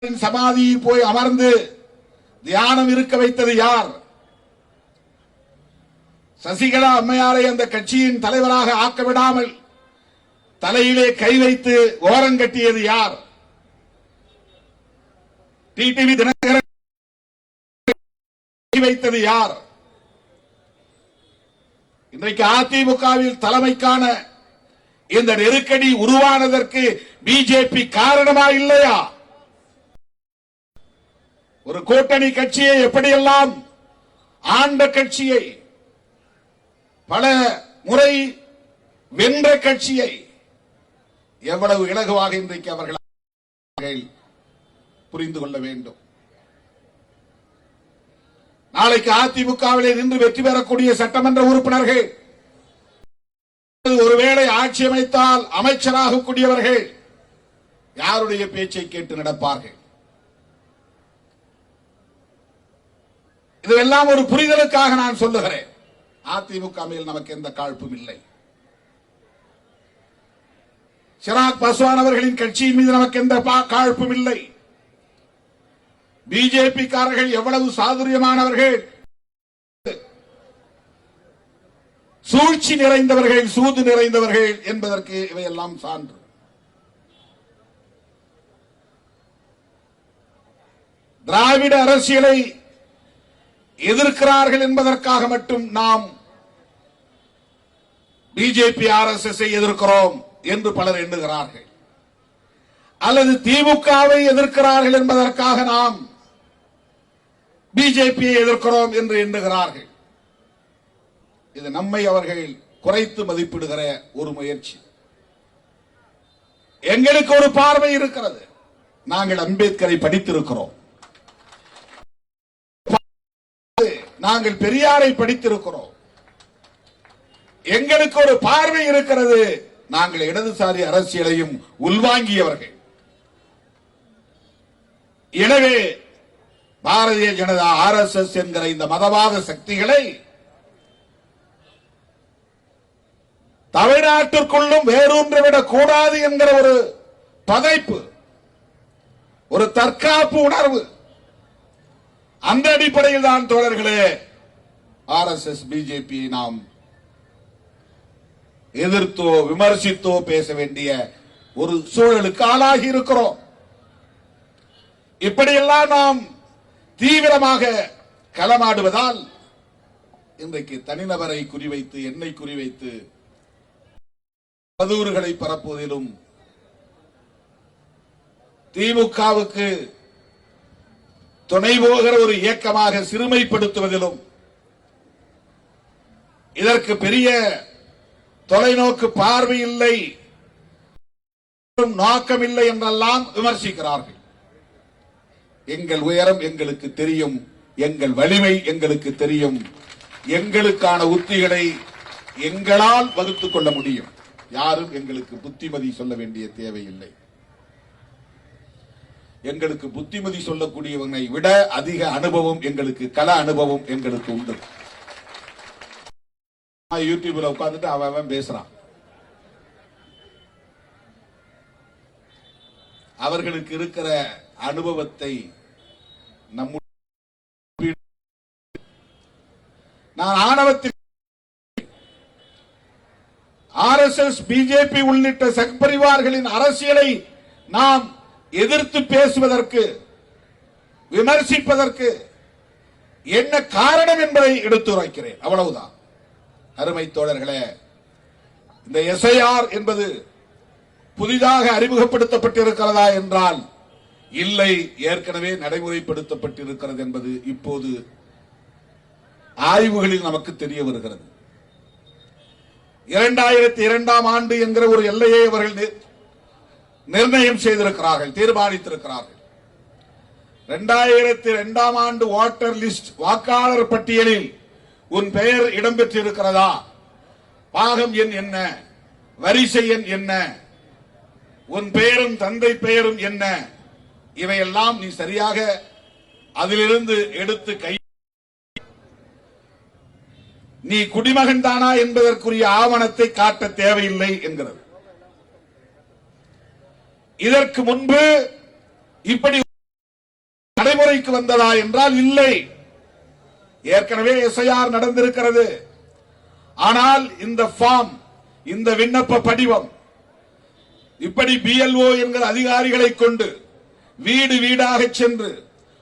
சமாதியில் போய் அமர்ந்து தியானம் இருக்க வைத்தது யார்? சசிகலா அம்மையாரை அந்த கட்சியின் தலைவராக ஆக்க விடாமல் தலையிலே கை வைத்து ஓரங்கட்டியது யார்? டிடிவி தினகரன் வைத்தது யார்? இன்றைக்கு அதிமுகவில் தலைமைக்கான இந்த நெருக்கடி உருவானதற்கு பிஜேபி காரணமா இல்லையா? ஒரு கூட்டணி கட்சியை எப்படியெல்லாம் ஆண்ட கட்சியை, பல முறை வென்ற கட்சியை எவ்வளவு இலகுவாக இன்றைக்கு அவர்கள் புரிந்து கொள்ள வேண்டும். நாளைக்கு அதிமுகவிலே நின்று வெற்றி பெறக்கூடிய சட்டமன்ற உறுப்பினர்கள், ஒருவேளை ஆட்சி அமைத்தால் அமைச்சராக கூடியவர்கள் யாருடைய பேச்சை கேட்டு நடப்பார்கள்? இதெல்லாம் ஒரு புரிதலுக்காக நான் சொல்லுகிறேன். அதிமுக மேல் நமக்கு எந்த காழ்ப்பும் இல்லை. சிராக் பாஸ்வான் அவர்களின் கட்சியின் மீது நமக்கு எந்த காழ்ப்பும் இல்லை. பிஜேபி காரர்கள் எவ்வளவு சாதுரியமானவர்கள், சூழ்ச்சி நிறைந்தவர்கள், சூது நிறைந்தவர்கள் என்பதற்கு இவையெல்லாம் சான்று. திராவிட அரசியலை எதிர்க்கிறார்கள் என்பதற்காக மட்டும் நாம் பிஜேபி RSS எதிர்க்கிறோம் என்று பலர் எண்ணுகிறார்கள். அல்லது திமுகவை எதிர்க்கிறார்கள் என்பதற்காக நாம் பிஜேபியை எதிர்க்கிறோம் என்று எண்ணுகிறார்கள். இது நம்மை அவர்கள் குறைத்து மதிப்பிடுகிற ஒரு முயற்சி. எங்களுக்கு ஒரு பார்வை இருக்கிறது. நாங்கள் அம்பேத்கரை படித்திருக்கிறோம், நாங்கள் பெரியாரை படித்திருக்கிறோம். எங்களுக்கு ஒரு பார்வை இருக்கிறது. நாங்கள் இடதுசாரி அரசியலையும் உள்வாங்கியவர்கள். எனவே பாரதிய ஜனதா RSS என்கிற இந்த மதவாத சக்திகளை தமிழ்நாட்டிற்குள்ளும் வேரூன்றிவிடக் கூடாது என்கிற ஒரு பதைப்பு, ஒரு தற்காப்பு உணர்வு, அந்த அடிப்படையில் தான் தோழர்களே RSS பிஜேபியை நாம் எதிர்த்தோ விமர்சித்தோ பேச வேண்டிய ஒரு சூழலுக்கு ஆளாகி இருக்கிறோம். இப்படியெல்லாம் நாம் தீவிரமாக களமாடுவதால் இன்றைக்கு தனிநபரை குறிவைத்து, என்னை குறிவைத்து அவதூறுகளை பரப்புவதிலும், திமுகவுக்கு துணை போகிற ஒரு இயக்கமாக சிறுமைப்படுத்துவதிலும், இதற்கு பெரிய தொலைநோக்கு பார்வை இல்லை, நோக்கமில்லை என்றெல்லாம் விமர்சிக்கிறார்கள். எங்கள் உயரம் எங்களுக்கு தெரியும், எங்கள் வலிமை எங்களுக்கு தெரியும், எங்களுக்கான உத்திகளை எங்களால் வகுத்துக் கொள்ள முடியும். யாரும் எங்களுக்கு புத்திமதி சொல்ல வேண்டிய தேவையில்லை. எங்களுக்கு புத்திமதி சொல்லக்கூடியவனை விட அதிக அனுபவம் எங்களுக்கு, கள அனுபவம் எங்களுக்கு உண்டு. யூடியூப்ல உட்கார்ந்துட்டு அவன் பேசுறான். அவர்களுக்கு இருக்கிற அனுபவத்தை நான் ஆணவத்தில் RSS பிஜேபி உள்ளிட்ட சக்பரிவார்களின் அரசியலை நாம் எதிர்த்து பேசுவதற்கு, விமர்சிப்பதற்கு என்ன காரணம் என்பதை எடுத்துரைக்கிறேன். அவ்வளவுதான். அருமை தோழர்களே, இந்த SIR என்பது புதிதாக அறிமுகப்படுத்தப்பட்டிருக்கிறதா என்றால் இல்லை, ஏற்கனவே நடைமுறைப்படுத்தப்பட்டிருக்கிறது என்பது இப்போது ஆய்வுகளில் நமக்கு தெரிய வருகிறது. 2002ஆம் ஆண்டு என்கிற ஒரு எல்லையை அவர்கள் நிர்ணயம் செய்திருக்கிறார்கள், தீர்மானித்திருக்கிறார்கள். 2002ஆம் ஆண்டு வாட்டர் லிஸ்ட், வாக்காளர் பட்டியலில் உன் பெயர் இடம்பெற்றிருக்கிறதா, பாகம் எண் என்ன, வரிசை எண் என்ன, உன் பெயரும் தந்தை பெயரும் என்ன, இவையெல்லாம் நீ சரியாக அதிலிருந்து எடுத்து கை, நீ குடிமகன் தானா என்பதற்குரிய ஆவணத்தை காட்ட தேவையில்லை என்கிறது. இதற்கு முன்பு இப்படி நடைமுறைக்கு வந்ததா என்றால் இல்லை. ஏற்கனவே எஸ்ஐஆர் நடந்திருக்கிறது. ஆனால் இந்த ஃபார்ம், இந்த விண்ணப்ப படிவம் இப்படி பிஎல்ஓ என்கிற அதிகாரிகளை கொண்டு வீடு வீடாக சென்று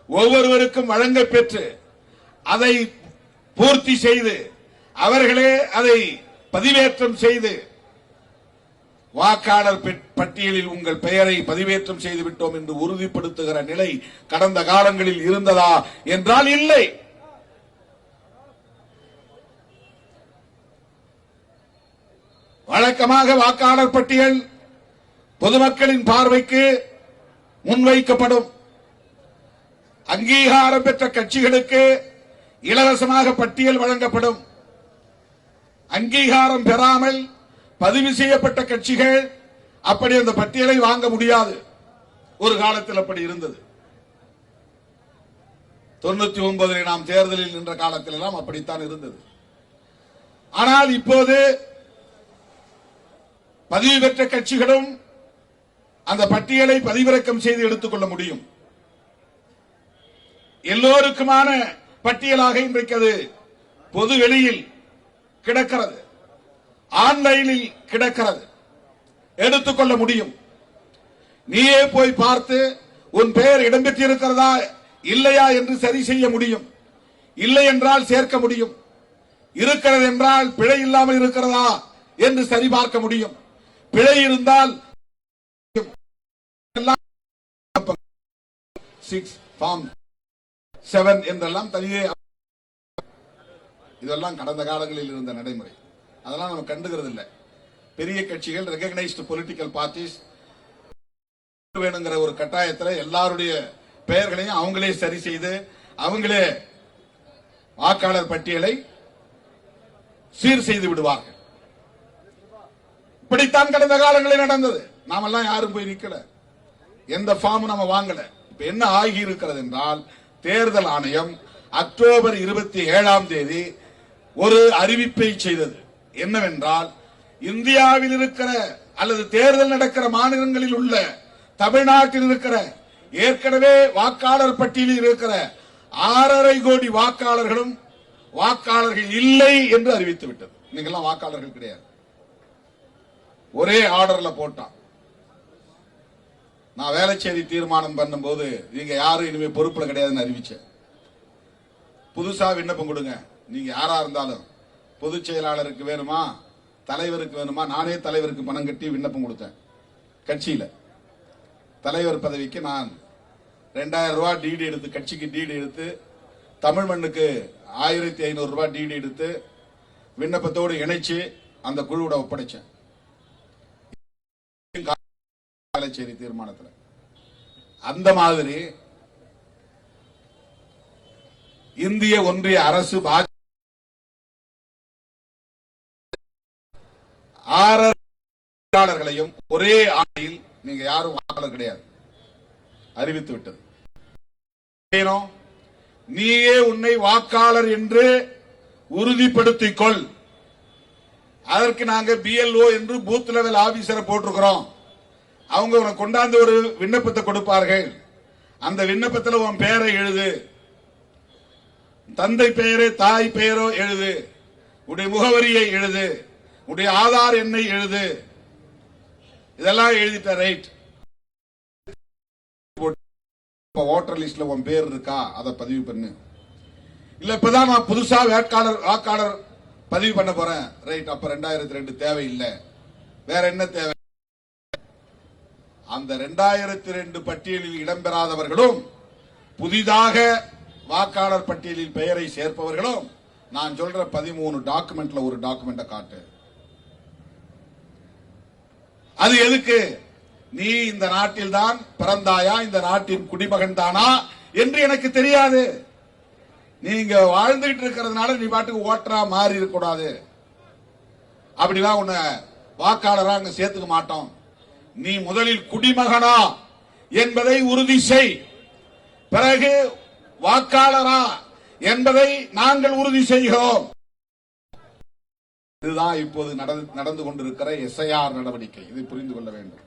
ஒவ்வொருவருக்கும் வழங்க பெற்று அதை பூர்த்தி செய்து அவர்களே அதை பதிவேற்றம் செய்து வாக்காளர் பட்டியலில் உங்கள் பெயரை பதிவேற்றம் செய்து விட்டோம் என்று உறுதிப்படுத்துகிற நிலை கடந்த காலங்களில் இருந்ததா என்றால் இல்லை. வழக்கமாக வாக்காளர் பட்டியல் பொதுமக்களின் பார்வைக்கு முன்வைக்கப்படும். அங்கீகாரம் பெற்ற கட்சிகளுக்கு இலவசமாக பட்டியல் வழங்கப்படும். அங்கீகாரம் பெறாமல் பதிவு செய்யப்பட்ட கட்சிகள் அப்படி அந்த பட்டியலை வாங்க முடியாது. ஒரு காலத்தில் அப்படி இருந்தது. 99 நாம் தேர்தலில் நின்ற காலத்தில் எல்லாம் அப்படித்தான் இருந்தது. ஆனால் இப்போது பதிவு பெற்ற கட்சிகளும் அந்த பட்டியலை பதிவிறக்கம் செய்து எடுத்துக்கொள்ள முடியும். எல்லோருக்குமான பட்டியலாக இன்றைக்கு அது பொது வெளியில் கிடக்கிறது, ஆன்லைனில் கிடக்கிறது, எடுத்துக்கொள்ள முடியும். நீயே போய் பார்த்து உன் பெயர் இடம்பெற்றிருக்கிறதா இல்லையா என்று சரி செய்ய முடியும். இல்லை என்றால் சேர்க்க முடியும். இருக்கிறது என்றால் பிழை இல்லாமல் இருக்கிறதா என்று சரிபார்க்க முடியும். பிழை இருந்தால் 6 ஃபார்ம் 7 என்றெல்லாம் தனியே, இதெல்லாம் கடந்த காலங்களில் இருந்த நடைமுறை. அதெல்லாம் நம்ம கண்டுகிறது இல்லை. பெரிய கட்சிகள், ரெகக்னைஸ்டு பொலிட்டிக்கல் பார்ட்டிஸ் வேணுங்கிற ஒரு கட்டாயத்தில் எல்லாருடைய பெயர்களையும் அவங்களே சரி செய்து அவங்களே வாக்காளர் பட்டியலை சீர் செய்து விடுவார்கள். இப்படித்தான் கடந்த காலங்களில் நடந்தது. நாமெல்லாம் யாரும் போய் நிக்கல, எந்த ஃபார்மும் நம்ம வாங்கல. இப்ப என்ன ஆகி இருக்கிறது என்றால், தேர்தல் ஆணையம் அக்டோபர் 27ஆம் தேதி ஒரு அறிவிப்பை செய்தது. என்னவென்றால், இந்தியாவில் இருக்கிற அல்லது தேர்தல் நடக்கிற மாநிலங்களில் உள்ள, தமிழ்நாட்டில் இருக்கிற ஏற்கனவே வாக்காளர் பட்டியலில் இருக்கிற 6.5 கோடி வாக்காளர்களும் வாக்காளர்கள் இல்லை என்று அறிவித்து விட்டது. நீங்கெல்லாம் வாக்காளர்கள் கிடையாது. ஒரே ஆர்டர்ல போட்டான். நான் வேலைச்சேரி தீர்மானம் பண்ணும்போது நீங்க யாரும் இனிமே பொறுப்புல கிடையாதுன்னு அறிவிச்சேன். புதுசா விண்ணப்பம் கொடுங்க, நீங்க யாரா இருந்தாலும். பொதுச் செயலாளருக்கு வேணுமா, தலைவருக்கு வேணுமா, நானே தலைவருக்கு பணம் கட்டி விண்ணப்பம் கொடுத்தேன். கட்சியில தலைவர் பதவிக்கு நான் 2000 ரூபாய் டிடி எடுத்து, கட்சிக்கு டிடி எடுத்து, தமிழ் மண்ணுக்கு 1500 ரூபாய் டிடி எடுத்து விண்ணப்பத்தோடு இணைச்சு அந்த குழுவோட ஒப்படைச்சேன். வேலைச்சேரி தீர்மானத்தில் அந்த மாதிரி இந்திய ஒன்றிய அரசு வாக்காளர்களையும் ஒரே ஆணையில் நீங்க யாரும் வாக்காளர் கிடையாது அறிவித்து விட்டது. நீயே உன்னை வாக்காளர் என்று உறுதிப்படுத்திக் கொள். அதற்கு நாங்க பிஎல்ஓ என்று பூத் லெவல் ஆபீசரை போட்டிருக்கிறோம். அவங்க உனக்கு கொண்டாந்து ஒரு விண்ணப்பத்தை கொடுப்பார்கள். அந்த விண்ணப்பத்தில் உன் பெயரை எழுது, தந்தை பெயரோ தாய் பெயரோ எழுது, உடைய முகவரியை எழுது, உடைய ஆதார் எண்ணை எழுது. இதெல்லாம் எழுதிட்ட, ரைட். ஓட்டர் லிஸ்ட்ல உன் பேர் இருக்கா, அதை பதிவு பண்ணு. இல்ல இப்பதான் நான் புதுசா வாக்காளர் பதிவு பண்ண போறேன், ரைட். அப்ப 2002 தேவையில்லை, வேற என்ன தேவை? அந்த 2002 பட்டியலில் இடம்பெறாதவர்களும் புதிதாக வாக்காளர் பட்டியலில் பெயரை சேர்ப்பவர்களும் நான் சொல்ற 13 டாக்குமெண்ட்ல ஒரு டாக்குமெண்ட்டை காட்டு. அது எதுக்கு? நீ இந்த நாட்டில் தான் பிறந்தாயா, இந்த நாட்டின் குடிமகன் தானா என்று எனக்கு தெரியாது. நீங்க வாழ்ந்துகிட்டு இருக்கிறதுனால நீ பாட்டுக்கு ஓட்டரா மாறி இருக்க கூடாது. அப்படிலாம் உன்னை வாக்காளரா அங்க சேர்த்துக்க மாட்டோம். நீ முதலில் குடிமகனா என்பதை உறுதி செய், பிறகு வாக்காளரா என்பதை நாங்கள் உறுதி செய்கிறோம். இதுதான் இப்போது நடந்து கொண்டிருக்கிற எஸ்ஐஆர் நடவடிக்கை. இதை புரிந்து கொள்ள வேண்டும்.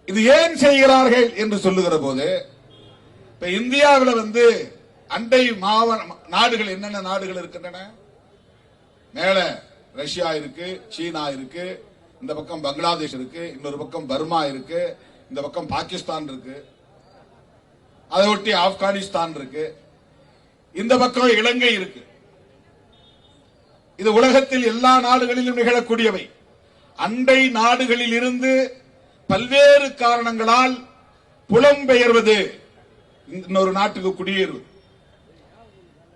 இது ஏன் செய்கிறார்கள் என்று சொல்லுகிற போது, இப்ப இந்தியாவில் அண்டை நாடுகள் என்னென்ன நாடுகள் இருக்கின்றன? மேல ரஷ்யா இருக்கு, சீனா இருக்கு, இந்த பக்கம் பங்களாதேஷ் இருக்கு, இன்னொரு பக்கம் பர்மா இருக்கு, இந்த பக்கம் பாகிஸ்தான் இருக்கு, அதை ஒட்டி ஆப்கானிஸ்தான் இருக்கு, இந்த பக்கம் இலங்கை இருக்கு. இது உலகத்தில் எல்லா நாடுகளிலும் நிகழக்கூடியவை. அண்டை நாடுகளில் இருந்து பல்வேறு காரணங்களால் புலம்பெயர்வது, இன்னொரு நாட்டுக்கு குடியேறுவது.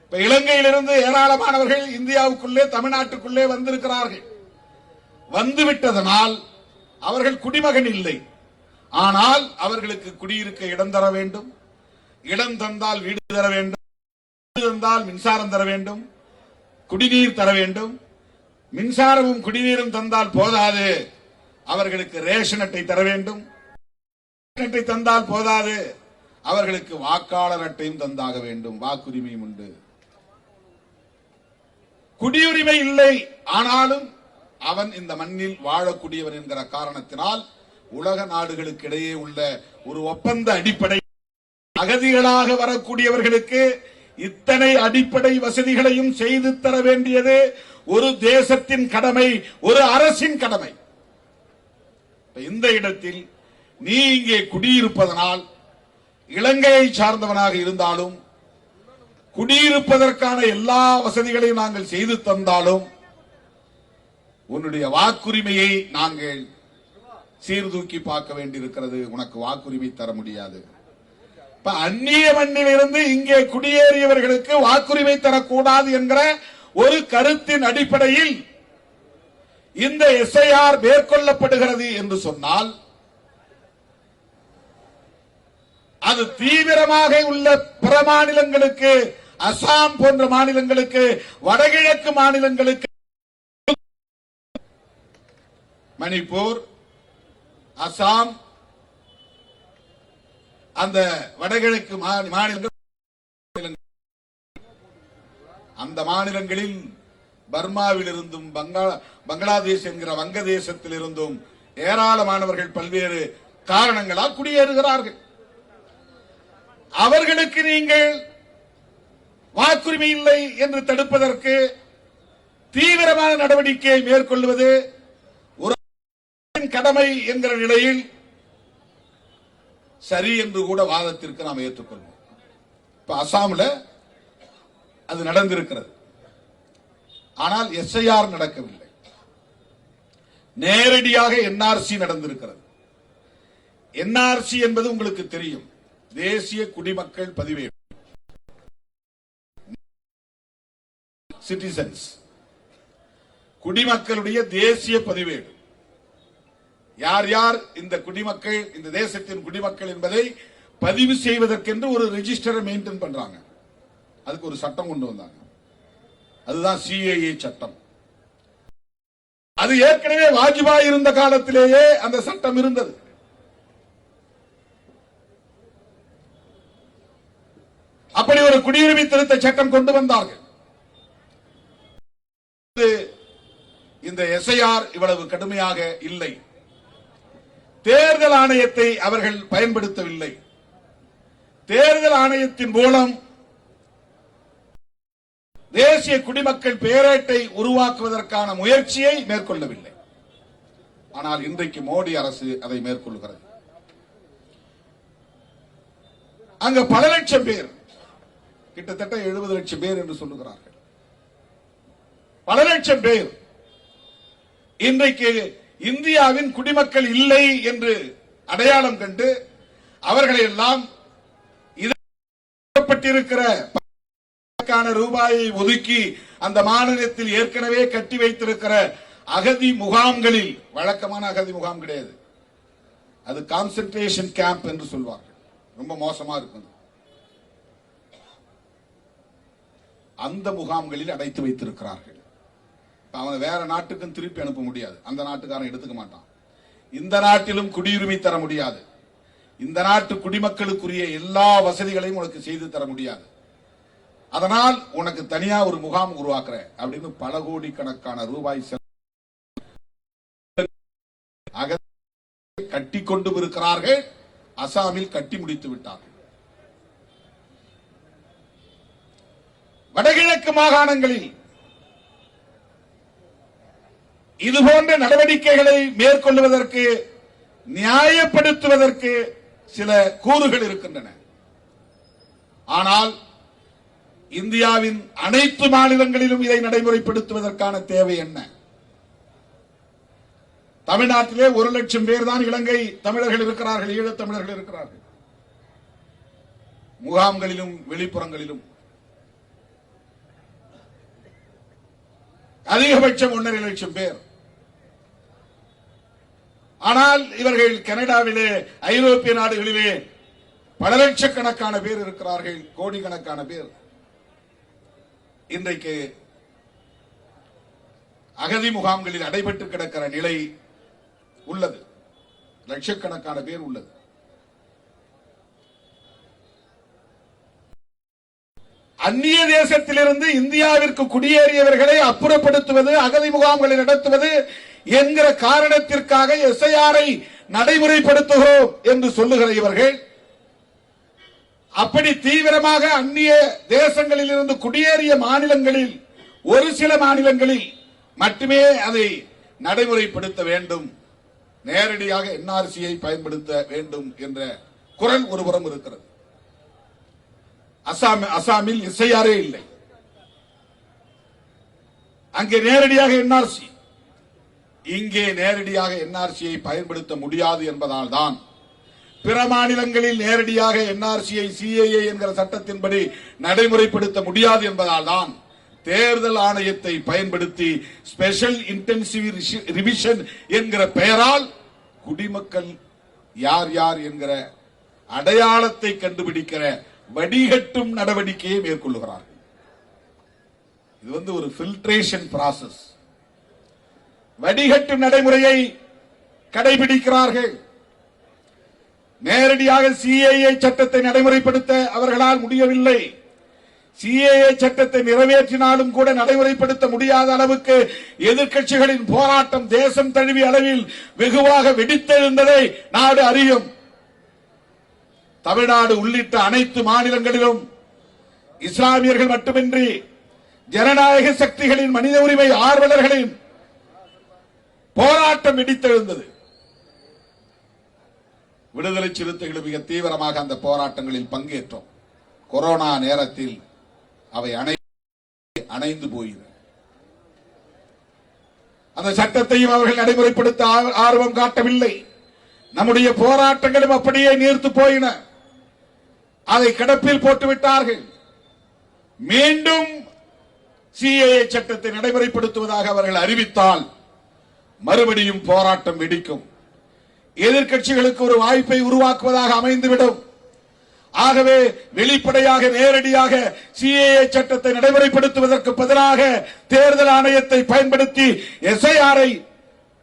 இப்ப இலங்கையிலிருந்து ஏராளமானவர்கள் இந்தியாவுக்குள்ளே, தமிழ்நாட்டுக்குள்ளே வந்திருக்கிறார்கள். வந்துவிட்டதனால் அவர்கள் குடிமகன் இல்லை. ஆனால் அவர்களுக்கு குடியிருக்க இடம் தர வேண்டும். இடம் தந்தால் வீடு தர வேண்டும், வீடு தந்தால் மின்சாரம் தர வேண்டும், குடிநீர் தர வேண்டும். மின்சாரமும் குடிநீரும் தந்தால் போதாது, அவர்களுக்கு ரேஷன் அட்டை தர வேண்டும். அட்டை தந்தால் போதாது, அவர்களுக்கு வாக்காளர் அட்டையும் தந்தாக வேண்டும். வாக்குரிமையும் உண்டு. குடியுரிமை இல்லை, ஆனாலும் அவன் இந்த மண்ணில் வாழக்கூடியவன் என்கிற காரணத்தினால் உலக நாடுகளுக்கு இடையே உள்ள ஒரு ஒப்பந்த அடிப்படை, அகதிகளாக வரக்கூடியவர்களுக்கு இத்தனை அடிப்படை வசதிகளையும் செய்து தர வேண்டியது ஒரு தேசத்தின் கடமை, ஒரு அரசின் கடமை. இந்த இடத்தில் நீ இங்கே குடியிருப்பதனால், இலங்கையை சார்ந்தவனாக இருந்தாலும் குடியிருப்பதற்கான எல்லா வசதிகளையும் நாங்கள் செய்து தந்தாலும் உன்னுடைய வாக்குரிமையை நாங்கள் சீர்தூக்கி பார்க்க வேண்டியிருக்கிறது. உனக்கு வாக்குரிமை தர முடியாது. அந்நிய மண்ணில் இருந்து இங்கே குடியேறியவர்களுக்கு வாக்குரிமை தரக்கூடாது என்கிற ஒரு கருத்தின் அடிப்படையில் இந்த எஸ்ஐஆர் மேற்கொள்ளப்படுகிறது என்று சொன்னால், அது தீவிரமாக உள்ள பிற மாநிலங்களுக்கு, அசாம் போன்ற மாநிலங்களுக்கு, வடகிழக்கு மாநிலங்களுக்கு, மணிப்பூர், அசாம், அந்த வடகிழக்கு மாநிலங்கள், அந்த மாநிலங்களில் பர்மாவில் இருந்தும் பங்களாதேஷ் என்கிற வங்கதேசத்தில் இருந்தும் ஏராளமானவர்கள் பல்வேறு காரணங்களால் குடியேறுகிறார்கள். அவர்களுக்கு நீங்கள் வாக்குரிமை இல்லை என்று தடுப்பதற்கு தீவிரமான நடவடிக்கையை மேற்கொள்வது ஒரு கடமை என்கிற நிலையில் சரி என்று கூட வாதத்திற்கு நாம் ஏற்றுக்கொள்வோம். இப்ப அசாமில் அது நடந்திருக்கிறது. ஆனால் எஸ்ஐஆர் நடக்கவில்லை. நேரடியாக என்ஆர்சி நடந்திருக்கிறது. என்ஆர்சி என்பது உங்களுக்கு தெரியும், தேசிய குடிமக்கள் பதிவேடு, சிட்டிசன்ஸ், குடிமக்களுடைய தேசிய பதிவேடு. யார் யார் இந்த குடிமக்கள், இந்த தேசத்தின் குடிமக்கள் என்பதை பதிவு செய்வதற்கென்று ஒரு ரெஜிஸ்டரை மெயின்டைன் பண்றாங்க. அதுக்கு ஒரு சட்டம் கொண்டு வந்தாங்க. அதுதான் சிஏஏ சட்டம். அது ஏற்கனவே வாஜ்பாய் இருந்த காலத்திலேயே அந்த சட்டம் இருந்தது. அப்படி ஒரு குடியுரிமை திருத்த சட்டம் கொண்டு வந்தார்கள். இந்த எஸ்ஐஆர் இவ்வளவு கடுமையாக இல்லை. தேர்தல் ஆணையத்தை அவர்கள் பயன்படுத்தவில்லை. தேர்தல் ஆணையத்தின் மூலம் தேசிய குடிமக்கள் பேரேட்டை உருவாக்குவதற்கான முயற்சியை மேற்கொள்ளவில்லை. ஆனால் இன்றைக்கு மோடி அரசு அதை மேற்கொள்கிறது. அங்க பல லட்சம் பேர், கிட்டத்தட்ட 70 லட்சம் பேர் என்று சொல்லுகிறார்கள். பல லட்சம் பேர் இன்றைக்கு இந்தியாவின் குடிமக்கள் இல்லை என்று அடையாளம் கண்டு அவர்களை எல்லாம் இதற்கான ரூபாயை ஒதுக்கி அந்த மாநிலத்தில் ஏற்கனவே கட்டி வைத்திருக்கிற அகதி முகாம்களில், வழக்கமான அகதி முகாம் கிடையாது, அது கான்சென்ட்ரேஷன் கேம்ப் என்று சொல்வார்கள், ரொம்ப மோசமா இருக்கும், அந்த முகாம்களில் அடைத்து வைத்திருக்கிறார்கள். அவனை வேற நாட்டுக்கும் திருப்பி அனுப்ப முடியாது. அந்த நாட்டுக்காரன் எடுத்துக்க மாட்டான். இந்த நாட்டிலும் குடியுரிமை தர முடியாது. இந்த நாட்டு குடிமக்களுக்குரிய எல்லா வசதிகளையும் உனக்கு செய்து தர முடியாது. அதனால் உனக்கு தனியா ஒரு முகாம் உருவாக்குற அப்படின்னு பல கோடிக்கணக்கான ரூபாய் கட்டி கொண்டு இருக்கிறார்கள். அசாமில் கட்டி முடித்து விட்டார்கள். வடகிழக்கு மாகாணங்களில் இதுபோன்ற நடவடிக்கைகளை மேற்கொள்வதற்கு நியாயப்படுத்துவதற்கு சில கூறுகள் இருக்கின்றன. ஆனால் இந்தியாவின் அனைத்து மாநிலங்களிலும் இதை நடைமுறைப்படுத்துவதற்கான தேவை என்ன? தமிழ்நாட்டிலே 1 லட்சம் பேர் தான் இலங்கை தமிழர்கள் இருக்கிறார்கள், ஈழத் தமிழர்கள் இருக்கிறார்கள். முகாம்களிலும் வெளிப்புறங்களிலும் அதிகபட்சம் 1.5 லட்சம் பேர். ஆனால் இவர்கள் கனடாவிலே, ஐரோப்பிய நாடுகளிலே பல லட்சக்கணக்கான பேர் இருக்கிறார்கள், கோடிக்கணக்கான பேர். இன்றைக்கு அகதி முகாம்களில் அடைபட்டு கிடக்கிற நிலை உள்ளது. லட்சக்கணக்கான பேர் உள்ளது. அந்நிய தேசத்திலிருந்து இந்தியாவிற்கு குடியேறியவர்களை அப்புறப்படுத்துவது, அகதி முகாம்களை நடத்துவது என்கிற காரணத்திற்காக எஸ்ஐஆரை நடைமுறைப்படுத்துகிறோம் என்று சொல்லுகிற இவர்கள் அப்படி தீவிரமாக அந்நிய தேசங்களில் இருந்து குடியேறிய மாநிலங்களில், ஒரு சில மாநிலங்களில் மட்டுமே அதை நடைமுறைப்படுத்த வேண்டும், நேரடியாக என்ஆர்சியை பயன்படுத்த வேண்டும் என்ற குரல் ஒருபுறம் இருக்கிறது. அசாமில் எஸ்ஐஆரே இல்லை, அங்கே நேரடியாக என்ஆர்சி. இங்கே நேரடியாக என்ஆர்சியை பயன்படுத்த முடியாது என்பதால் தான் பிற மாநிலங்களில் நேரடியாக என்ஆர்சியை சிஏஏ என்கிற சட்டத்தின்படி நடைமுறைப்படுத்த முடியாது என்பதால் தான் தேர்தல் ஆணையத்தை பயன்படுத்தி ஸ்பெஷல் இன்டென்சிவ் ரிவிஷன் என்கிற பெயரால் குடிமக்கள் யார் யார் என்கிற அடையாளத்தை கண்டுபிடிக்கிற வடிகட்டும் நடவடிக்கையை மேற்கொள்ளுகிறார்கள். இது ஒரு ஃபில்ட்ரேஷன் பிராசஸ். வடிகட்டும் நடைமுறையை கடைபிடிக்கிறார்கள். நேரடியாக சிஏஏ சட்டத்தை நடைமுறைப்படுத்த அவர்களால் முடியவில்லை. சிஏஏ சட்டத்தை நிறைவேற்றினாலும் கூட நடைமுறைப்படுத்த முடியாத அளவுக்கு எதிர்க்கட்சிகளின் போராட்டம் தேசம் தழுவிய அளவில் வெகுவாக வெடித்தெழுந்ததை நாடு அறியும். தமிழ்நாடு உள்ளிட்ட அனைத்து மாநிலங்களிலும் இஸ்லாமியர்கள் மட்டுமின்றி ஜனநாயக சக்திகளின், மனித உரிமை ஆர்வலர்களின் போராட்டம் வெடித்தெழுந்தது. விடுதலை சிறுத்தைகள் மிக தீவிரமாக அந்த போராட்டங்களில் பங்கேற்றோம். கொரோனா நேரத்தில் அவை அணைந்து போயின. அந்த சட்டத்தையும் அவர்கள் நடைமுறைப்படுத்த ஆர்வம் காட்டவில்லை. நம்முடைய போராட்டங்களும் அப்படியே நீர்த்து போயின. அதை கிடப்பில் போட்டுவிட்டார்கள். மீண்டும் சிஏஏ சட்டத்தை நடைமுறைப்படுத்துவதாக அவர்கள் அறிவித்தால் மறுபடியும் போராட்டம் வெடிக்கும். எதிர்க்கட்சிகளுக்கு ஒரு வாய்ப்பை உருவாக்குவதாக அமைந்துவிடும். ஆகவே வெளிப்படையாக நேரடியாக சிஏஏ சட்டத்தை நடைமுறைப்படுத்துவதற்கு பதிலாக தேர்தல் ஆணையத்தை பயன்படுத்தி எஸ்ஐஆரை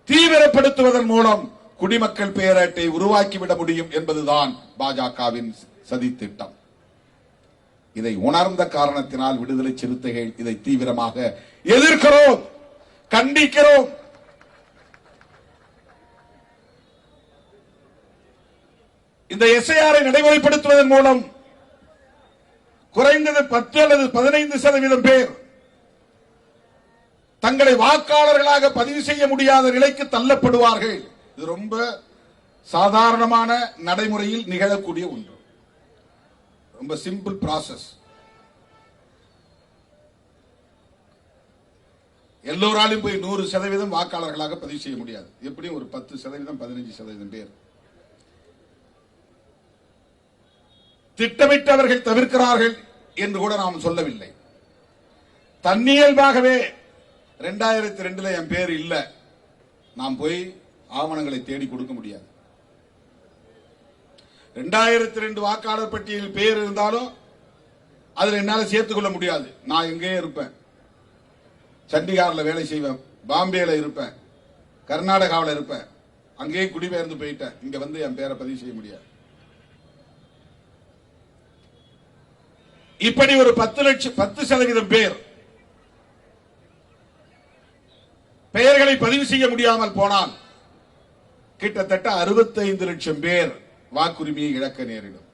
தீவிரப்படுத்துவதன் மூலம் குடிமக்கள் பேரட்டை உருவாக்கிவிட முடியும் என்பதுதான் பாஜகவின் சதித்திட்டம். இதை உணர்ந்த காரணத்தினால் விடுதலை சிறுத்தைகள் இதை தீவிரமாக எதிர்க்கிறோம், கண்டிக்கிறோம். இந்த எஸ்ஐஆரை நடைமுறைப்படுத்துவதன் மூலம் குறைந்தது 10 அல்லது 15% பேர் தங்களை வாக்காளர்களாக பதிவு செய்ய முடியாத நிலைக்கு தள்ளப்படுவார்கள். இது ரொம்ப சாதாரணமான நடைமுறையில் நிகழக்கூடிய ஒன்று. ரொம்ப சிம்பிள் ப்ராசஸ். எல்லோராலும் போய் 100% வாக்காளர்களாக பதிவு செய்ய முடியாது. எப்படியும் ஒரு 10%, 15% பேர் திட்டமிட்டவர்கள் தவிர்க்கிறார்கள் என்று கூட நாம் சொல்லவில்லை. தன்னியல்பாகவே 2002 என் பேர் இல்ல, நாம் போய் ஆவணங்களை தேடி கொடுக்க முடியாது. 2002 வாக்காளர் பட்டியலில் பேர் இருந்தாலும் அதில் என்னால சேர்த்துக் கொள்ள முடியாது. நான் எங்கேயே இருப்பேன், சண்டிகாரில் வேலை செய்வேன், பாம்பேல இருப்பேன், கர்நாடகாவில் இருப்பேன், அங்கேயே குடிபெயர்ந்து போயிட்டேன். இங்க வந்து என் பேரை பதிவு செய்ய முடியாது. இப்படி ஒரு 10% பேர் பெயர்களை பதிவு செய்ய முடியாமல் போனால் கிட்டத்தட்ட 65 லட்சம் பேர் வாக்குரிமையை இழக்க நேரிடும்.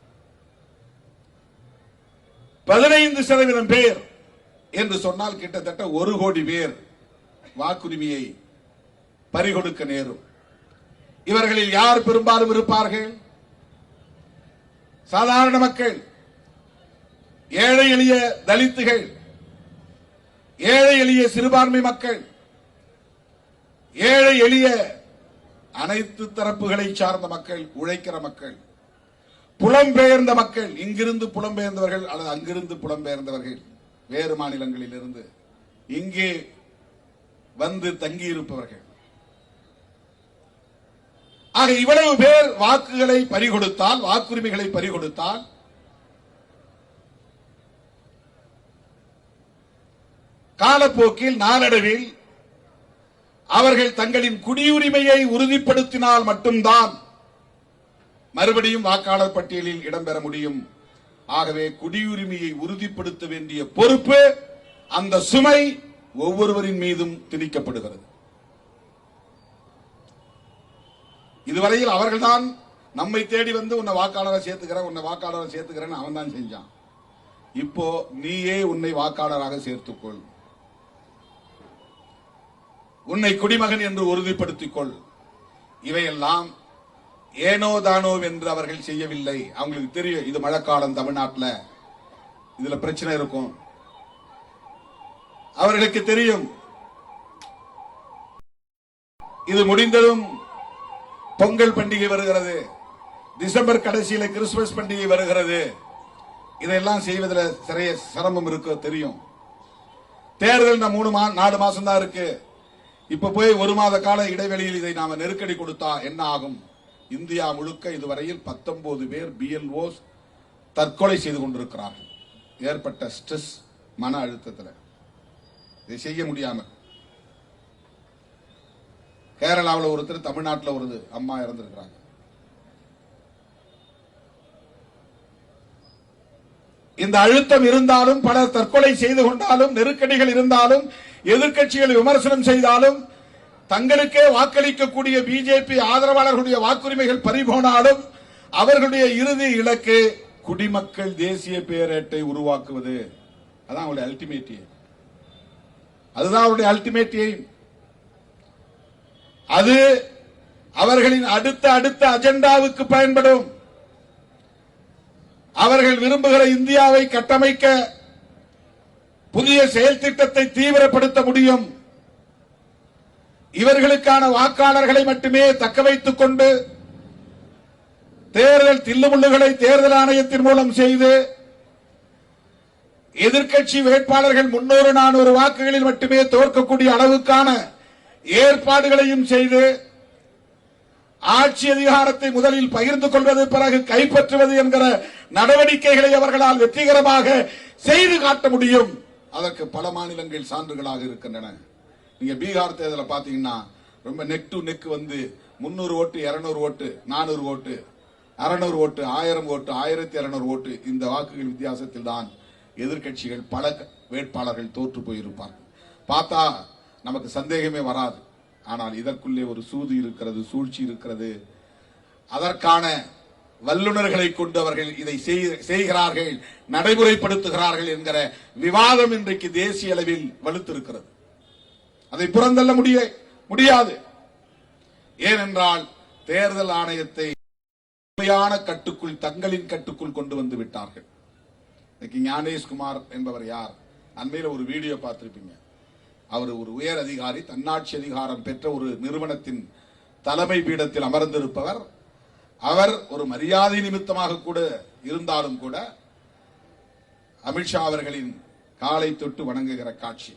15% பேர் என்று சொன்னால் கிட்டத்தட்ட 1 கோடி பேர் வாக்குரிமையை பறிகொடுக்க நேரும். இவர்களில் யார் பெரும்பாலும் இருப்பார்கள்? சாதாரண மக்கள், ஏழை எளிய தலித்துகள், ஏழை எளிய சிறுபான்மை மக்கள், ஏழை எளிய அனைத்து தரப்புகளை சார்ந்த மக்கள், உழைக்கிற மக்கள், புலம்பெயர்ந்த மக்கள், இங்கிருந்து புலம்பெயர்ந்தவர்கள் அல்லது அங்கிருந்து புலம்பெயர்ந்தவர்கள், வேறு மாநிலங்களில் இருந்து இங்கே வந்து தங்கியிருப்பவர்கள். ஆக இவ்வளவு பேர் வாக்குகளை பறிகொடுத்தால், வாக்குரிமைகளை பறிகொடுத்தால் காலப்போக்கில் நாளடைவில் அவர்கள் தங்களின் குடியுரிமையை உறுதிப்படுத்தினால் மட்டும்தான் மறுபடியும் வாக்காளர் பட்டியலில் இடம்பெற முடியும். ஆகவே குடியுரிமையை உறுதிப்படுத்த வேண்டிய பொறுப்பு, அந்த சுமை ஒவ்வொருவரின் மீதும் திணிக்கப்படுகிறது. இதுவரையில் அவர்கள்தான் நம்மை தேடி வந்து உன்னை வாக்காளரை சேர்த்துக்கிறேன் அவன் தான் செஞ்சான். இப்போ நீயே உன்னை வாக்காளராக சேர்த்துக்கொள், உன்னை குடிமகன் என்று உறுதிப்படுத்திக் கொள். இவையெல்லாம் ஏனோ தானோ என்று அவர்கள் செய்யவில்லை. அவங்களுக்கு தெரியும் இது மழைக்காலம், தமிழ்நாட்டில் இதுல பிரச்சனை இருக்கும். அவர்களுக்கு தெரியும் இது முடிந்ததும் பொங்கல் பண்டிகை வருகிறது, டிசம்பர் கடைசியில கிறிஸ்துமஸ் பண்டிகை வருகிறது. இதெல்லாம் செய்வதில் சிறைய சிரமம் இருக்க தெரியும். தேர்தல் 4 மாசம் தான் இருக்கு. இப்ப போய் 1 மாத கால இடைவெளியில் இதை நாம நெருக்கடி கொடுத்தா என்ன ஆகும்? இந்தியா முழுக்க இதுவரையில் 19 பேர் BLOs தற்கொலை செய்து கொண்டிருக்கிறார்கள். ஏற்பட்ட ஸ்ட்ரெஸ், மன அழுத்தத்தில் இதை செய்ய முடியாமல். கேரளாவில் ஒருத்தர், தமிழ்நாட்டில் ஒரு அம்மா இறந்திருக்கிறாங்க. இந்த அழுத்தம் இருந்தாலும், பலர் தற்கொலை செய்து கொண்டாலும், நெருக்கடிகள் இருந்தாலும், எதிர்க்கட்சிகள் விமர்சனம் செய்தாலும், தங்களுக்கே வாக்களிக்கக்கூடிய பிஜேபி ஆதரவாளர்களுடைய வாக்குரிமைகள் பறிபோனாலும் அவர்களுடைய இறுதி இலக்கு குடிமக்கள் தேசிய பேரேட்டை உருவாக்குவது. அதான் அவருடைய அல்டிமேட் எய்ம். அதுதான் அவருடைய அல்டிமேட் எய்ம். அது அவர்களின் அடுத்த அஜெண்டாவுக்கு பயன்படும். அவர்கள் விரும்புகிற இந்தியாவை கட்டமைக்க புதிய செயல் திட்டத்தை தீவிரப்படுத்த முடியும். இவர்களுக்கான வாக்காளர்களை மட்டுமே தக்க வைத்துக் கொண்டு தேர்தல் தில்லுமுள்ளுகளை தேர்தல் ஆணையத்தின் மூலம் செய்து எதிர்க்கட்சி வேட்பாளர்கள் 300-400 வாக்குகளில் மட்டுமே தோற்கக்கூடிய அளவுக்கான ஏற்பாடுகளையும் செய்து ஆட்சி அதிகாரத்தை முதலில் பகிர்ந்து கொள்வது, பிறகு கைப்பற்றுவது என்கிற நடவடிக்கைகளை அவர்களால் வெற்றிகரமாக செய்து காட்ட முடியும். அதற்கு பல மாநிலங்கள் சான்றுகளாக இருக்கின்றன. நீங்க பீகார் தேர்தலை பாத்தீங்கன்னா ரொம்ப நெக் டு நெக் வந்து 300 ஓட்டு, 200 ஓட்டு, 400 ஓட்டு, 600 ஓட்டு, 1000 ஓட்டு, 1200 ஓட்டு, இந்த வாக்குகள் வித்தியாசத்தில் தான் எதிர்க்கட்சிகள் பல வேட்பாளர்கள் தோற்று போயிருப்பார்கள். பார்த்தா நமக்கு சந்தேகமே வராது. ஆனால் இதற்குள்ளே ஒரு சூது இருக்கிறது, சூழ்ச்சி இருக்கிறது. அதற்கான வல்லுநர்களை கொண்டு அவர்கள் இதை செய்கிறார்கள், நடைமுறைப்படுத்துகிறார்கள் என்கிற விவாதம் இன்றைக்கு தேசிய அளவில் வலுத்திருக்கிறது. அதை புறந்தள்ள முடியாது. ஏனென்றால் தேர்தல் ஆணையத்தை கட்டுக்குள், தங்களின் கட்டுக்குள் கொண்டு வந்து விட்டார்கள். ஞானேஷ்குமார் என்பவர் யார்? அண்மையில் ஒரு வீடியோ பார்த்திருப்பீங்க. அவர் ஒரு உயர் அதிகாரி, தன்னாட்சி அதிகாரம் பெற்ற ஒரு நிறுவனத்தின் தலைமை பீடத்தில் அமர்ந்திருப்பவர். அவர் ஒரு மரியாதை நிமித்தமாக கூட இருந்தாலும் கூட அமித்ஷா அவர்களின் காலை தொட்டு வணங்குகிற காட்சி,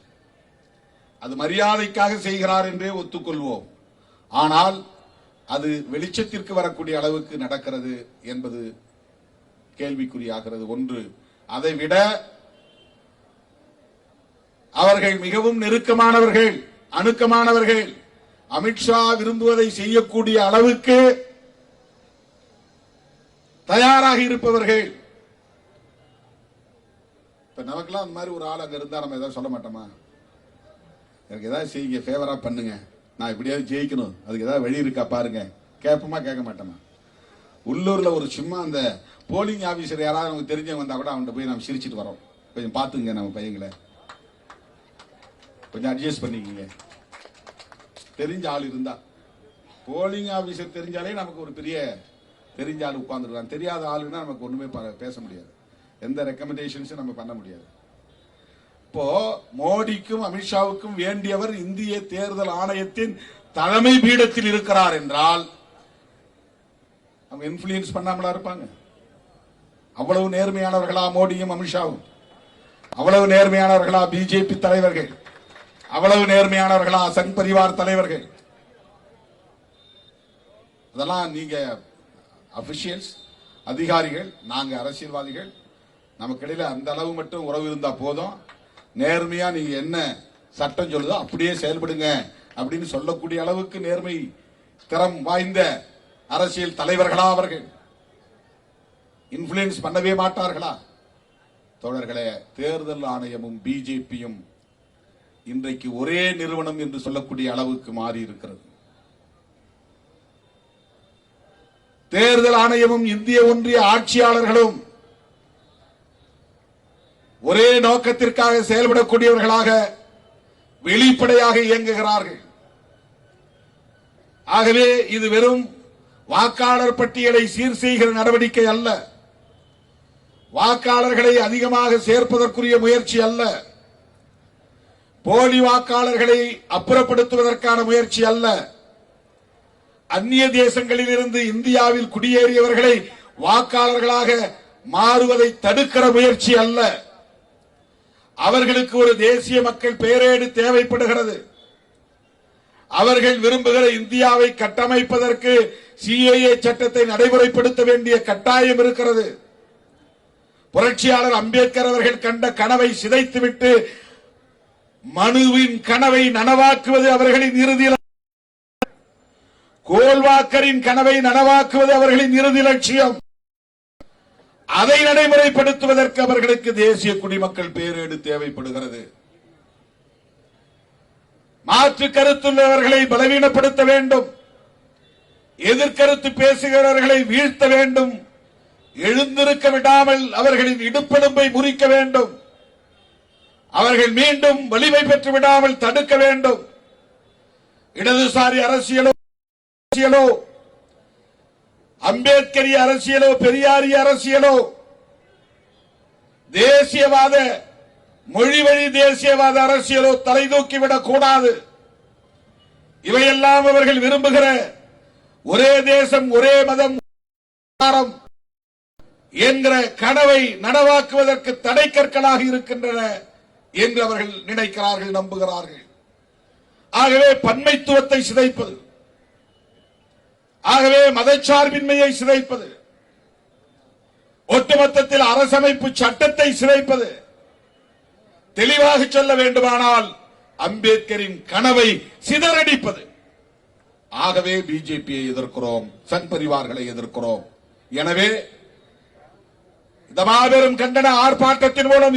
அது மரியாதைக்காக செய்கிறார் என்றே ஒத்துக்கொள்வோம். ஆனால் அது வெளிச்சத்திற்கு வரக்கூடிய அளவுக்கு நடக்கிறது என்பது கேள்விக்குறியாகிறது. ஒன்று. அதை விட அவர்கள் மிகவும் நெருக்கமானவர்கள், அணுக்கமானவர்கள், அமித்ஷா விரும்புவதை செய்யக்கூடிய அளவுக்கு தயாராக இருப்பவர்கள். இப்ப நமக்கெல்லாம் அந்த மாதிரி ஒரு ஆள் அங்க இருந்தா நம்ம ஏதாவது சொல்ல மாட்டோமா? எனக்கு ஏதாவது செய்யுங்க, ஃபேவரா பண்ணுங்க, நான் இப்படியாவது ஜெயிக்கணும், அதுக்கு ஏதாவது வழி இருக்கா பாருங்க, கேட்போமா? கேட்க மாட்டோமா? உள்ளூர்ல ஒரு சும்மா அந்த போலிங் ஆபீசர் யாராவது நமக்கு தெரிஞ்சவங்க வந்தா கூட அவன்கிட்ட போய் நம்ம சிரிச்சிட்டு வரோம், கொஞ்சம் பாத்துங்க நம்ம பையங்களை, கொஞ்சம் அட்ஜஸ்ட் பண்ணிக்கங்க. தெரிஞ்ச ஆள் இருந்தா, போலிங் ஆபீசர் தெரிஞ்சாலே நமக்கு ஒரு பெரிய தெரிஞ்ச ஆள் உட்கார்ந்துருக்கான். தெரியாத ஆளுன்னா நமக்கு ஒண்ணுமே பேச முடியாது, எந்த ரெக்கமெண்டேஷன்ஸும் நம்ம பண்ண முடியாது. இப்போ மோடிக்கும் அமித்ஷாவுக்கும் வேண்டியவர் இந்திய தேர்தல் ஆணையத்தின் தலைமை பீடத்தில் இருக்கிறார் என்றால் அவங்க இன்ஃபுளுயன்ஸ் பண்ணாமலா இருப்பாங்க? அவ்வளவு நேர்மையானவர்களா மோடியும் அமித்ஷாவும்? அவ்வளவு நேர்மையானவர்களா பிஜேபி தலைவர்கள்? அவ்வளவு நேர்மையானவர்களா சங் பரிவார் தலைவர்கள்? அதெல்லாம் நீங்க அபிஷியல்ஸ், அதிகாரிகள், நாங்க அரசியல்வாதிகள், நமக்கு இடையில அந்த அளவு மட்டும் உறவு இருந்தா போதும். நேர்மையா நீங்க என்ன சட்டம் சொல்லுதோ அப்படியே செயல்படுங்க அப்படின்னு சொல்லக்கூடிய அளவுக்கு நேர்மை திறம் வாய்ந்த அரசியல் தலைவர்களா அவர்கள்? இன்ஃபுளுயன்ஸ் பண்ணவே மாட்டார்களா? தோழர்களே, தேர்தல் ஆணையமும் பிஜேபியும் இன்றைக்கு ஒரே நிறுவனம் என்று சொல்லக்கூடிய அளவுக்கு மாறி இருக்கிறது. தேர்தல் ஆணையமும் இந்திய ஒன்றிய ஆட்சியாளர்களும் ஒரே நோக்கத்திற்காக செயல்படக்கூடியவர்களாக வெளிப்படையாக இயங்குகிறார்கள். ஆகவே இது வெறும் வாக்காளர் பட்டியலை சீர் செய்கிற நடவடிக்கை அல்ல, வாக்காளர்களை அதிகமாக சேர்ப்பதற்குரிய முயற்சி அல்ல, போலி வாக்காளர்களை அப்புறப்படுத்துவதற்கான முயற்சி அல்ல, அந்நிய தேசங்களில் இருந்து இந்தியாவில் குடியேறியவர்களை வாக்காளர்களாக மாறுவதை தடுக்கிற முயற்சி அல்ல. அவர்களுக்கு ஒரு தேசிய மக்கள் பெயரேடு தேவைப்படுகிறது. அவர்கள் விரும்புகிற இந்தியாவை கட்டமைப்பதற்கு சிஏஏ சட்டத்தை நடைமுறைப்படுத்த வேண்டிய கட்டாயம் இருக்கிறது. புரட்சியாளர் அம்பேத்கர் அவர்கள் கண்ட கனவை சிதைத்துவிட்டு மனுவின் கனவை நனவாக்குவது அவர்களின் இறுதி. கோல்வாக்கரின் கனவை நனவாக்குவது அவர்களின் இறுதி லட்சியம். அதை நடைமுறைப்படுத்துவதற்கு அவர்களுக்கு தேசிய குடிமக்கள் பேரேடு தேவைப்படுகிறது. மாற்று கருத்துள்ளவர்களை பலவீனப்படுத்த வேண்டும், எதிர்கருத்து பேசுகிறவர்களை வீழ்த்த வேண்டும், எழுந்திருக்க விடாமல் அவர்களின் இடுப்பெலும்பை முறிக்க வேண்டும், அவர்கள் மீண்டும் வலிமை பெற்று விடாமல் தடுக்க வேண்டும். இடதுசாரி அரசியலோ அம்பேத்கரிய அரசியலோ பெரியாரிய அரசியலோ தேசியவாத மொழிவழி தேசியவாத அரசியலோ தலை தூக்கிவிடக் கூடாது. இவையெல்லாம் அவர்கள் விரும்புகிற ஒரே தேசம் ஒரே மதம் என்கிற கனவை நனவாக்குவதற்கு தடை கற்களாக இருக்கின்றன என்று அவர்கள் நினைக்கிறார்கள், நம்புகிறார்கள். ஆகவே பன்மைத்துவத்தை சிதைப்பது, ஆகவே மதச்சார்பின்மையை சிதைப்பது, ஒட்டுமொத்தத்தில் அரசமைப்பு சட்டத்தை சிதைப்பது, தெளிவாக சொல்ல வேண்டுமானால் அம்பேத்கரின் கனவை சிதறடிப்பது. ஆகவே பிஜேபியை எதிர்க்கிறோம், சங் பரிவார்களை எதிர்க்கிறோம். எனவே இந்த மாபெரும் கண்டன ஆர்ப்பாட்டத்தின் மூலம்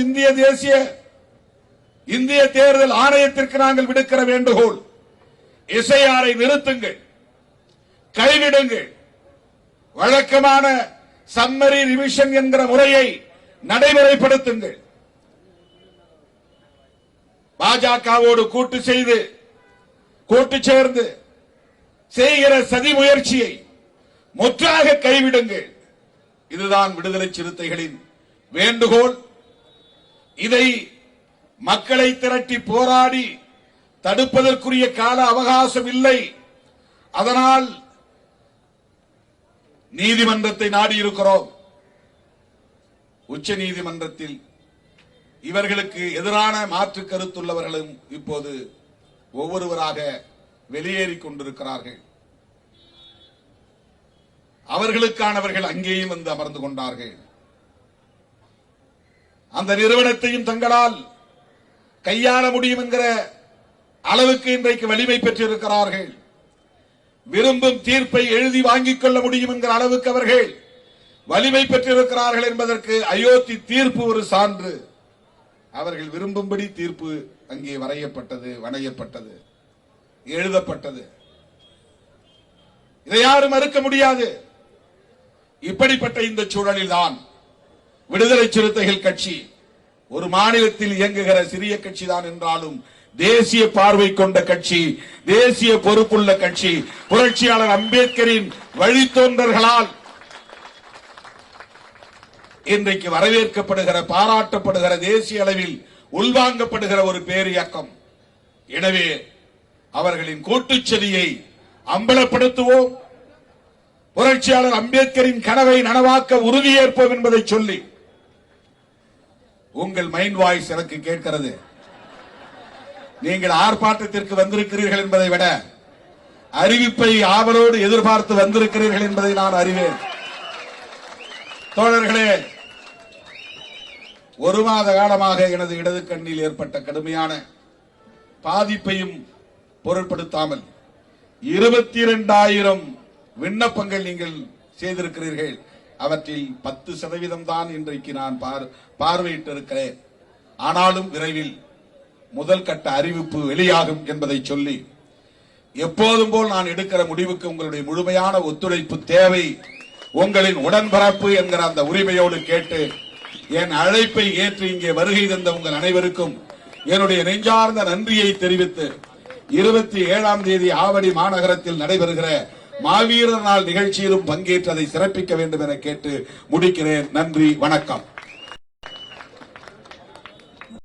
இந்திய தேர்தல் ஆணையத்திற்கு நாங்கள் விடுக்கிற வேண்டுகோள், எஸ்ஐஆரை நிறுத்துங்கள், கைவிடுங்கள், வழக்கமான சம்மரி ரிவிஷன் என்கிற முறையை நடைமுறைப்படுத்துங்கள். பாஜகவோடு கூட்டு சேர்ந்து செய்கிற சதி முயற்சியை முற்றாக கைவிடுங்கள். இதுதான் விடுதலை சிறுத்தைகளின் வேண்டுகோள். இதை மக்களை திரட்டி போராடி தடுப்பதற்குரிய கால அவகாசம் இல்லை. அதனால் நீதிமன்றத்தை நாடியிருக்கிறோம். உச்ச நீதிமன்றத்தில் இவர்களுக்கு எதிரான மாற்று கருத்துள்ளவர்களும் இப்போது ஒவ்வொருவராக வெளியேறிக் கொண்டிருக்கிறார்கள். அவர்களுக்கானவர்கள் அங்கேயும் வந்து அமர்ந்து கொண்டார்கள். அந்த நிறுவனத்தையும் தங்களால் கையாள முடியும் என்கிற அளவுக்கு இன்றைக்கு வலிமை பெற்றிருக்கிறார்கள். விரும்பும் தீர்ப்பை எழுதி வாங்கிக் கொள்ள முடியும் என்கிற அளவுக்கு அவர்கள் வலிமை பெற்றிருக்கிறார்கள் என்பதற்கு அயோத்தி தீர்ப்பு ஒரு சான்று. அவர்கள் விரும்பும்படி தீர்ப்பு அங்கே வரையப்பட்டது, வணையப்பட்டது, எழுதப்பட்டது. இதை யாரும் மறுக்க முடியாது. இப்படிப்பட்ட இந்த சூழலில்தான் விடுதலை சிறுத்தைகள் கட்சி ஒரு மாநிலத்தில் இயங்குகிற சிறிய கட்சிதான் என்றாலும் தேசிய பார்வை கொண்ட கட்சி, தேசிய பொறுப்புள்ள கட்சி, புரட்சியாளர் அம்பேத்கரின் வழித்தோன்றல்களால் இன்றைக்கு வரவேற்கப்படுகிற, பாராட்டப்படுகிற, தேசிய அளவில் உள்வாங்கப்படுகிற ஒரு பேர் இயக்கம். எனவே அவர்களின் கூட்டுச்சதியை அம்பலப்படுத்துவோம், புரட்சியாளர் அம்பேத்கரின் கனவை நனவாக்க உறுதியேற்போம் என்பதை சொல்லி, உங்கள் மைண்ட் வாய்ஸ் எனக்கு கேட்கிறது. நீங்கள் ஆர்ப்பாட்டத்திற்கு வந்திருக்கிறீர்கள் என்பதை விட அறிவிப்பை ஆவலோடு எதிர்பார்த்து வந்திருக்கிறீர்கள் என்பதை நான் அறிவேன். தோழர்களே, ஒரு மாத காலமாக எனது இடது கண்ணில் ஏற்பட்ட கடுமையான பாதிப்பையும் பொருட்படுத்தாமல் 22,000 விண்ணப்பங்கள் நீங்கள் செய்திருக்கிறீர்கள். அவற்றில் 10% தான் இன்றைக்கு நான் பார்வையிட்டிருக்கிறேன். ஆனாலும் விரைவில் முதல் கட்ட அறிவிப்பு வெளியாகும் என்பதை சொல்லி, எப்போதும் போல் நான் எடுக்கிற முடிவுக்கு உங்களுடைய முழுமையான ஒத்துழைப்பு தேவை, உங்களின் உடன்பரப்பு என்கிற அந்த உரிமையோடு கேட்டு, என் அழைப்பை ஏற்று இங்கே வருகை தந்த உங்கள் அனைவருக்கும் என்னுடைய நெஞ்சார்ந்த நன்றியை தெரிவித்து, 27ஆம் தேதி ஆவடி மாநகரத்தில் நடைபெறுகிற மாவீரர் நாள் நிகழ்ச்சியிலும் பங்கேற்றதை சிறப்பிக்க வேண்டும் என கேட்டு முடிக்கிறேன். நன்றி, வணக்கம்.